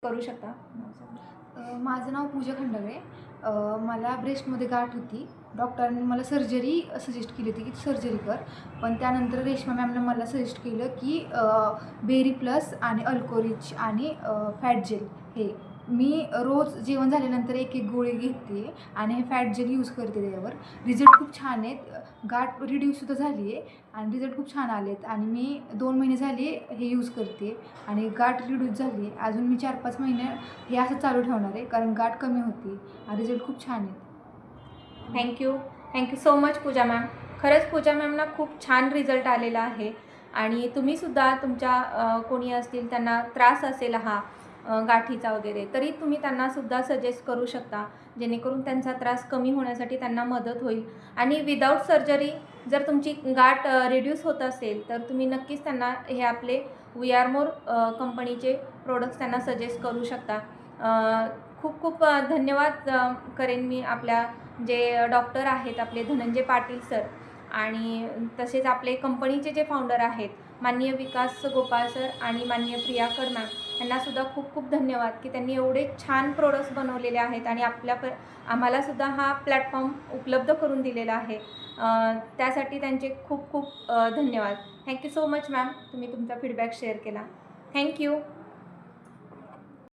करू शकता? माझं नाव पूजा खंडागळे. मला ब्रेस्टमध्ये गाठ होती. डॉक्टरांनी मला सर्जरी सजेस्ट केली होती की सर्जरी कर. पण त्यानंतर रेश्मा मॅमनं मला सजेस्ट केलं की बेरी प्लस आणि अल्कोरिच आणि फॅट जेल हे मी रोज जेवण झाल्यानंतर एक एक गोळी घेते आणि हे फॅट जेल यूज करते त्याच्यावर. रिझल्ट खूप छान आहेत. गाठ रिड्यूससुद्धा झाली आहे आणि रिझल्ट खूप छान आले आहेत आणि मी 2 महिने झाले हे यूज करते आणि गाठ रिड्यूस झाली आहे. अजून मी 4-5 महिने हे असं चालू ठेवणार आहे कारण गाठ कमी होती आणि रिझल्ट खूप छान आहेत. थँक्यू सो मच पूजा मॅम. खरंच पूजा मॅमना खूप छान रिझल्ट आलेला आहे आणि तुम्हीसुद्धा तुमच्या कोणी असतील त्यांना त्रास असेल हा गाठीचा वगैरे, तरी तुम्ही त्यांनासुद्धा सजेस्ट करू शकता, जेणेकरून त्यांचा त्रास कमी होण्यासाठी त्यांना मदत होईल. आणि विदाऊट सर्जरी जर तुमची गाठ रिड्यूस होत असेल तर तुम्ही नक्कीच त्यांना हे आपले वी आर मोर कंपनीचे प्रोडक्ट्स त्यांना सजेस्ट करू शकता. खूप खूप धन्यवाद करेन मी आपल्या जे डॉक्टर आहेत आपले धनंजय पाटील सर आणि तसेच आपले कंपनीचे जे फाउंडर आहेत माननीय विकास गोपाळ सर आणि माननीय प्रियाकर मॅम, यांनासुद्धा खूप खूप धन्यवाद की त्यांनी एवढे छान प्रोडक्ट्स बनवलेले आहेत आणि आम्हालासुद्धा हा प्लॅटफॉर्म उपलब्ध करून दिलेला आहे. त्यासाठी त्यांचे खूप खूप धन्यवाद. थँक्यू सो मच मॅम, तुम्ही तुमचा फीडबॅक शेअर केला. थँक्यू.